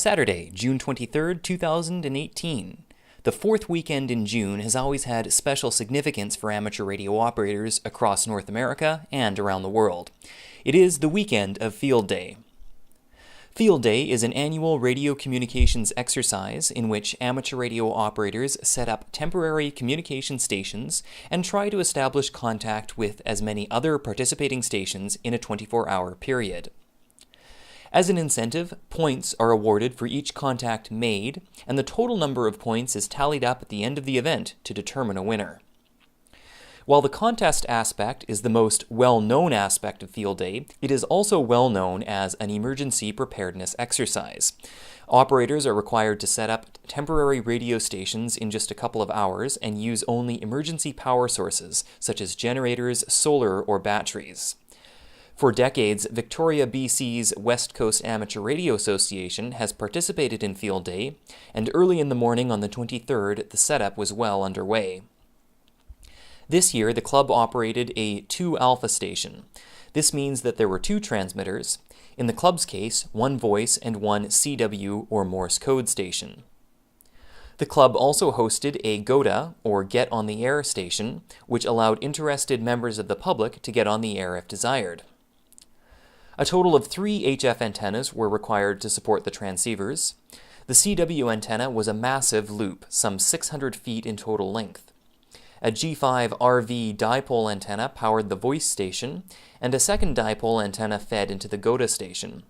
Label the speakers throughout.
Speaker 1: Saturday, June 23rd, 2018. The fourth weekend in June has always had special significance for amateur radio operators across North America and around the world. It is the weekend of Field Day. Field Day is an annual radio communications exercise in which amateur radio operators set up temporary communication stations and try to establish contact with as many other participating stations in a 24-hour period. As an incentive, points are awarded for each contact made, and the total number of points is tallied up at the end of the event to determine a winner. While the contest aspect is the most well-known aspect of Field Day, it is also well known as an emergency preparedness exercise. Operators are required to set up temporary radio stations in just a couple of hours and use only emergency power sources, such as generators, solar, or batteries. For decades, Victoria, BC's Westcoast Amateur Radio Association has participated in Field Day, and early in the morning on the 23rd, the setup was well underway. This year, the club operated a 2 alpha station. This means that there were 2 transmitters, in the club's case, 1 voice and 1 CW or Morse code station. The club also hosted a GOTA, or Get on the Air station, which allowed interested members of the public to get on the air if desired. A total of 3 HF antennas were required to support the transceivers. The CW antenna was a massive loop, some 600 feet in total length. A G5 RV dipole antenna powered the voice station, and a second dipole antenna fed into the GOTA station.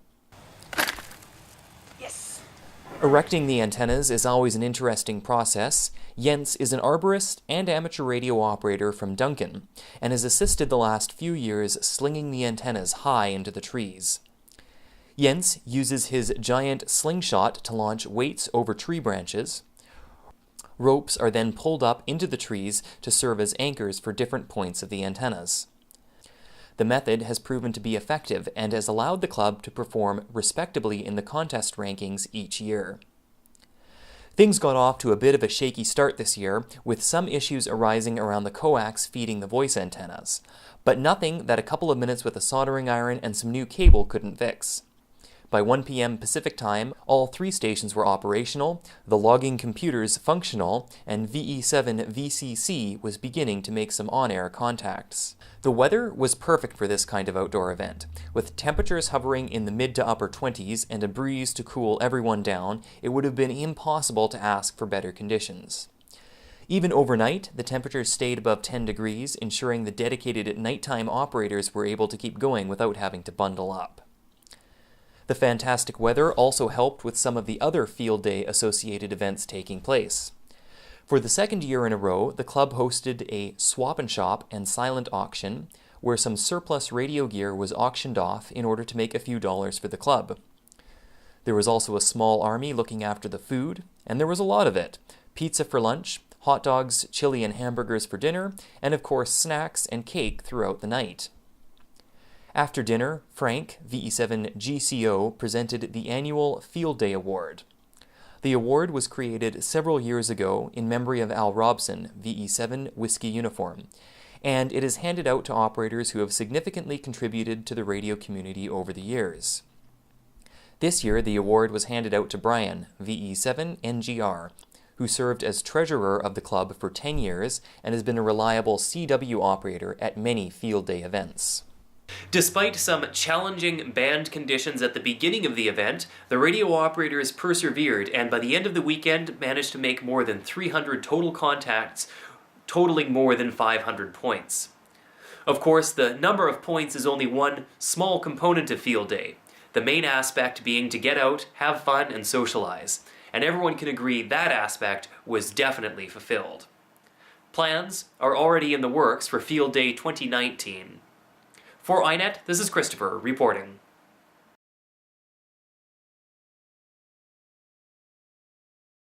Speaker 1: Erecting the antennas is always an interesting process. Jens is an arborist and amateur radio operator from Duncan, and has assisted the last few years slinging the antennas high into the trees. Jens uses his giant slingshot to launch weights over tree branches. Ropes are then pulled up into the trees to serve as anchors for different points of the antennas. The method has proven to be effective and has allowed the club to perform respectably in the contest rankings each year. Things got off to a bit of a shaky start this year, with some issues arising around the coax feeding the voice antennas, but nothing that a couple of minutes with a soldering iron and some new cable couldn't fix. By 1 p.m. Pacific time, all 3 stations were operational, the logging computers functional, and VE7 VCC was beginning to make some on-air contacts. The weather was perfect for this kind of outdoor event. With temperatures hovering in the mid to upper 20s and a breeze to cool everyone down, it would have been impossible to ask for better conditions. Even overnight, the temperatures stayed above 10 degrees, ensuring the dedicated nighttime operators were able to keep going without having to bundle up. The fantastic weather also helped with some of the other Field Day associated events taking place. For the second year in a row, the club hosted a swap and shop and silent auction, where some surplus radio gear was auctioned off in order to make a few dollars for the club. There was also a small army looking after the food, and there was a lot of it: pizza for lunch, hot dogs, chili and hamburgers for dinner, and of course snacks and cake throughout the night. After dinner, Frank, VE7 GCO, presented the annual Field Day Award. The award was created several years ago in memory of Al Robson, VE7 Whiskey Uniform, and it is handed out to operators who have significantly contributed to the radio community over the years. This year, the award was handed out to Brian, VE7 NGR, who served as treasurer of the club for 10 years and has been a reliable CW operator at many Field Day events. Despite some challenging band conditions at the beginning of the event, the radio operators persevered and by the end of the weekend managed to make more than 300 total contacts, totaling more than 500 points. Of course, the number of points is only one small component of Field Day, the main aspect being to get out, have fun, and socialize, and everyone can agree that aspect was definitely fulfilled. Plans are already in the works for Field Day 2019. For iNet, this is Christopher reporting.